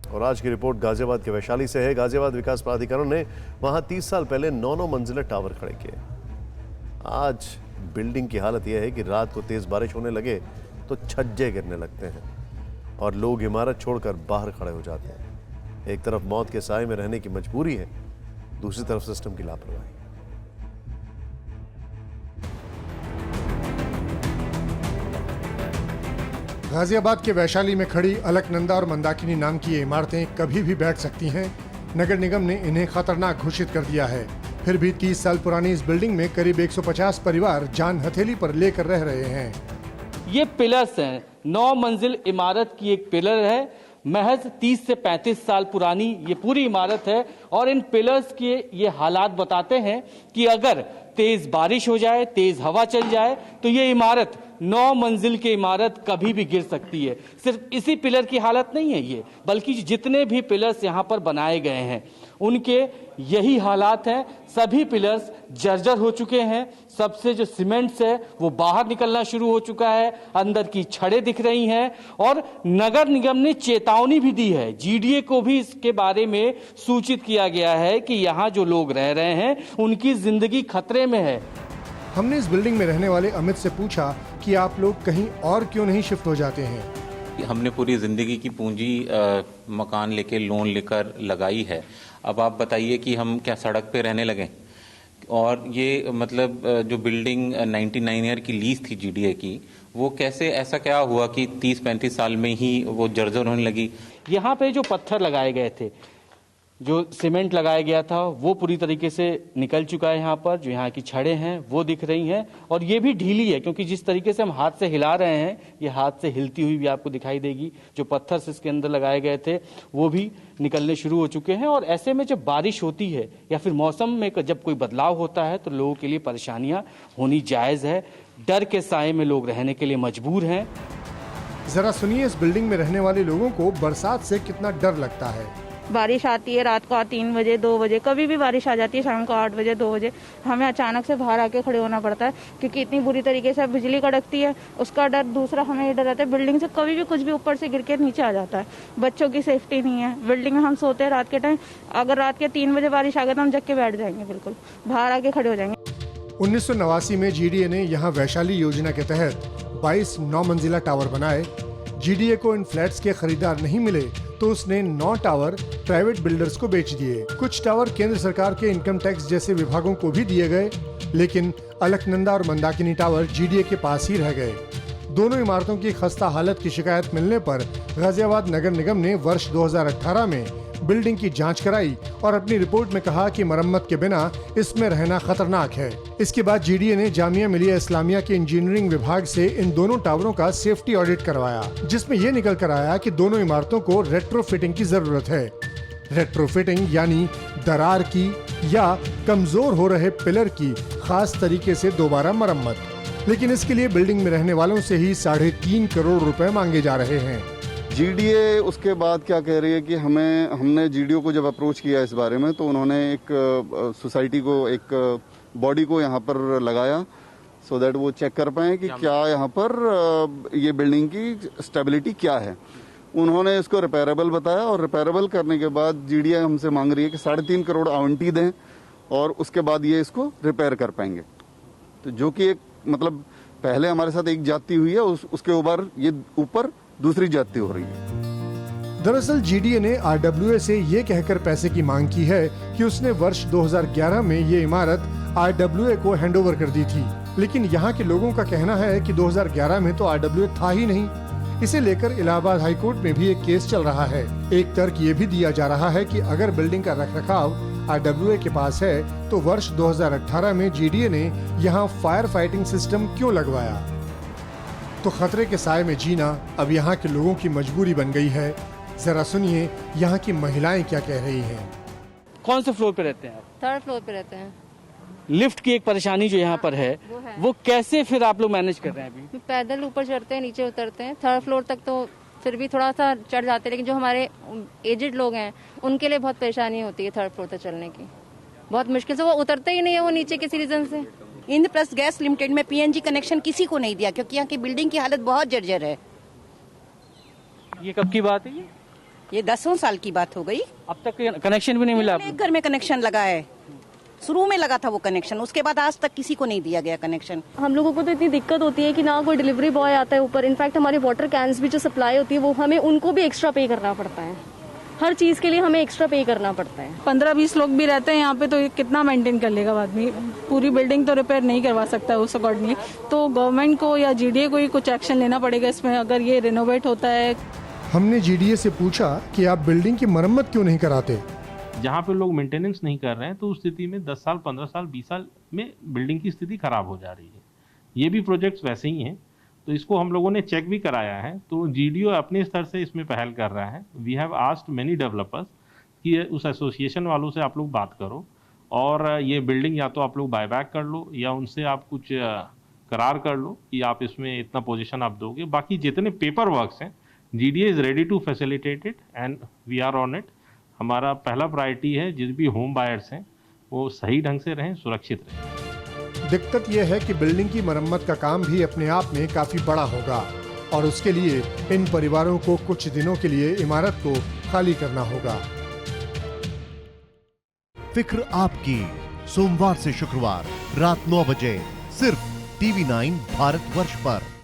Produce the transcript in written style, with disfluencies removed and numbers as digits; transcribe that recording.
और आज की रिपोर्ट गाजियाबाद के वैशाली से है। गाजियाबाद विकास प्राधिकरण ने वहां 30 साल पहले 9 मंजिला टावर खड़े किए। आज बिल्डिंग की हालत यह है कि रात को तेज बारिश होने लगे तो छज्जे गिरने लगते हैं और लोग इमारत छोड़कर बाहर खड़े हो जाते हैं। एक तरफ मौत के साए में रहने की मजबूरी है, दूसरी तरफ सिस्टम की लापरवाही। गाजियाबाद के वैशाली में खड़ी अलकनंदा और मंदाकिनी नाम की ये इमारतें कभी भी बैठ सकती हैं। नगर निगम ने इन्हें खतरनाक घोषित कर दिया है। फिर भी 30 साल पुरानी इस बिल्डिंग में करीब 150 परिवार जान हथेली पर लेकर रह रहे हैं। ये पिलर्स हैं। 9 मंजिल इमारत की एक पिलर है। महज 30 से 35 साल पुरानी ये पूरी इमारत है और इन पिलर्स के ये हालात बताते हैं कि अगर तेज बारिश हो जाए, तेज हवा चल जाए तो ये इमारत 9 मंजिल की इमारत कभी भी गिर सकती है। सिर्फ इसी पिलर की हालत नहीं है ये, बल्कि जितने भी पिलर्स यहाँ पर बनाए गए हैं उनके यही हालात हैं। सभी पिलर्स जर्जर हो चुके हैं। सबसे जो सीमेंट्स है वो बाहर निकलना शुरू हो चुका है, अंदर की छड़ें दिख रही हैं और नगर निगम ने चेतावनी भी दी है। जीडीए को भी इसके बारे में सूचित किया गया है कि यहाँ जो लोग रह रहे हैं उनकी जिंदगी खतरे में है। हमने इस बिल्डिंग में रहने वाले अमित से पूछा कि आप लोग कहीं और क्यों नहीं शिफ्ट हो जाते हैं। हमने पूरी जिंदगी की पूंजी मकान लेके लोन लेकर लगाई है। अब आप बताइए कि हम क्या सड़क पे रहने लगे। और ये मतलब जो बिल्डिंग 99 ईयर की लीज थी जीडीए की, वो कैसे ऐसा क्या हुआ कि 30-35 साल में ही वो जर्जर होने लगी। यहाँ पे जो पत्थर लगाए गए थे, जो सीमेंट लगाया गया था वो पूरी तरीके से निकल चुका है। यहाँ पर जो यहाँ की छड़ें हैं वो दिख रही हैं और ये भी ढीली है, क्योंकि जिस तरीके से हम हाथ से हिला रहे हैं ये हाथ से हिलती हुई भी आपको दिखाई देगी। जो पत्थर से इसके अंदर लगाए गए थे वो भी निकलने शुरू हो चुके हैं। और ऐसे में जब बारिश होती है या फिर मौसम में जब कोई बदलाव होता है तो लोगों के लिए परेशानियां होनी जायज़ है। डर के साए में लोग रहने के लिए मजबूर हैं। जरा सुनिए इस बिल्डिंग में रहने वाले लोगों को बरसात से कितना डर लगता है। बारिश आती है रात को 3 बजे 2 बजे, कभी भी बारिश आ जाती है शाम को 8 बजे 2 बजे, हमें अचानक से बाहर आके खड़े होना पड़ता है क्योंकि इतनी बुरी तरीके से बिजली कड़कती है। उसका डर, दूसरा हमें ये डर रहता है बिल्डिंग से कभी भी कुछ भी ऊपर से गिर के नीचे आ जाता है। बच्चों की सेफ्टी नहीं है। बिल्डिंग में हम सोते हैं रात के टाइम, अगर रात के 3 बजे बारिश आ गई तो हम जग के बैठ जाएंगे, बिल्कुल बाहर आके खड़े हो जाएंगे। 1989 में जीडीए ने यहाँ वैशाली योजना के तहत 22 9 मंजिला टावर बनाए। जीडीए को इन फ्लैट्स के खरीदार नहीं मिले तो उसने 9 टावर प्राइवेट बिल्डर्स को बेच दिए। कुछ टावर केंद्र सरकार के इनकम टैक्स जैसे विभागों को भी दिए गए, लेकिन अलकनंदा और मंदाकिनी टावर जीडीए के पास ही रह गए। दोनों इमारतों की खस्ता हालत की शिकायत मिलने पर गाजियाबाद नगर निगम ने वर्ष 2018 में बिल्डिंग की जांच कराई और अपनी रिपोर्ट में कहा कि मरम्मत के बिना इसमें रहना खतरनाक है। इसके बाद जीडीए ने जामिया मिलिया इस्लामिया के इंजीनियरिंग विभाग से इन दोनों टावरों का सेफ्टी ऑडिट करवाया, जिसमें ये निकल कर आया कि दोनों इमारतों को रेट्रोफिटिंग की जरूरत है। रेट्रोफिटिंग यानी दरार की या कमजोर हो रहे पिलर की खास तरीके से दोबारा मरम्मत। लेकिन इसके लिए बिल्डिंग में रहने वालों से ही 3.5 करोड़ रुपए मांगे जा रहे हैं। जीडीए उसके बाद क्या कह रही है कि हमने जीडीओ को जब अप्रोच किया इस बारे में तो उन्होंने एक सोसाइटी को, एक बॉडी को यहाँ पर लगाया सो दैट वो चेक कर पाए कि क्या यहाँ पर ये बिल्डिंग की स्टेबिलिटी क्या है। उन्होंने इसको रिपेयरेबल बताया और रिपेयरेबल करने के बाद जीडीए हमसे मांग रही है कि 3.5 करोड़ आवंटी दें और उसके बाद ये इसको रिपेयर कर पाएंगे। तो जो कि एक मतलब पहले हमारे साथ एक जाति हुई है, उसके ऊपर दूसरी जाति हो रही है। दरअसल जीडीए ने आरडब्ल्यूए से ये कहकर पैसे की मांग की है कि उसने वर्ष 2011 में ये इमारत आरडब्ल्यूए को हैंडओवर कर दी थी, लेकिन यहाँ के लोगों का कहना है कि 2011 में तो आरडब्ल्यूए था ही नहीं। इसे लेकर इलाहाबाद हाईकोर्ट में भी एक केस चल रहा है। एक तर्क ये भी दिया जा रहा है कि अगर बिल्डिंग का रखरखाव आरडब्ल्यूए के पास है तो वर्ष 2018 में जीडीए ने यहाँ फायर फाइटिंग सिस्टम क्यों लगवाया। तो खतरे के साए में जीना अब यहाँ के लोगों की मजबूरी बन गई है। जरा सुनिए यहाँ की महिलाएं क्या कह रही हैं। कौन से फ्लोर पे रहते हैं आप? 3rd फ्लोर पे रहते हैं। लिफ्ट की एक परेशानी जो यहाँ पर है वो कैसे फिर आप लोग मैनेज कर रहे हैं अभी? पैदल ऊपर चढ़ते हैं, नीचे उतरते हैं। 3rd फ्लोर तक तो फिर भी थोड़ा सा चढ़ जाते हैं, लेकिन जो हमारे एजेड लोग हैं उनके लिए बहुत परेशानी होती है 3rd फ्लोर तक चलने की। बहुत मुश्किल से वो उतरते ही नहीं है वो नीचे किसी रीजन से। इंद्रप्रस्थ गैस लिमिटेड में पीएनजी कनेक्शन किसी को नहीं दिया क्योंकि यहाँ की बिल्डिंग की हालत बहुत जर्जर है। ये कब की बात है? ये 10 साल की बात हो गई। अब तक कनेक्शन भी नहीं मिला आपको? एक घर में कनेक्शन लगा है, शुरू में लगा था वो कनेक्शन, उसके बाद आज तक किसी को नहीं दिया गया कनेक्शन। हम लोगों को तो इतनी दिक्कत होती है कि ना कोई डिलीवरी बॉय आता है ऊपर। इनफैक्ट हमारे वाटर कैंस भी जो सप्लाई होती है वो हमें उनको भी एक्स्ट्रा पे करना पड़ता है। हर चीज़ के लिए हमें एक्स्ट्रा पे करना पड़ता है। 15-20 लोग भी रहते हैं यहाँ पे, तो ये कितना मेंटेन कर लेगा आदमी? पूरी बिल्डिंग तो रिपेयर नहीं करवा सकता है उस अकॉर्डिंगली। तो गवर्नमेंट को या जीडीए को ही कुछ एक्शन लेना पड़ेगा इसमें, अगर ये रिनोवेट होता है। हमने जीडीए से पूछा कि आप बिल्डिंग की मरम्मत क्यों नहीं कराते। जहाँ पे लोग मेंटेनेंस नहीं कर रहे हैं तो उस स्थिति में 10 साल, 15 साल, 20 साल में बिल्डिंग की स्थिति खराब हो जा रही है। ये भी प्रोजेक्ट्स वैसे ही हैं, तो इसको हम लोगों ने चेक भी कराया है। तो जीडीओ अपने स्तर से इसमें पहल कर रहा है। We have asked many developers कि उस एसोसिएशन वालों से आप लोग बात करो और ये बिल्डिंग या तो आप लोग बायबैक कर लो या उनसे आप कुछ करार कर लो कि आप इसमें इतना पोजीशन आप दोगे। बाकी जितने पेपर वर्क्स हैं, GDA is ready to facilitate it and we are on it. हमारा पहला प्रायोरिटी है जिस भी होम बायर्स हैं वो सही ढंग से रहें, सुरक्षित रहें। दिक्कत यह है कि बिल्डिंग की मरम्मत का काम भी अपने आप में काफी बड़ा होगा और उसके लिए इन परिवारों को कुछ दिनों के लिए इमारत को खाली करना होगा। फिक्र आपकी, सोमवार से शुक्रवार रात 9 बजे सिर्फ TV9 भारतवर्ष पर।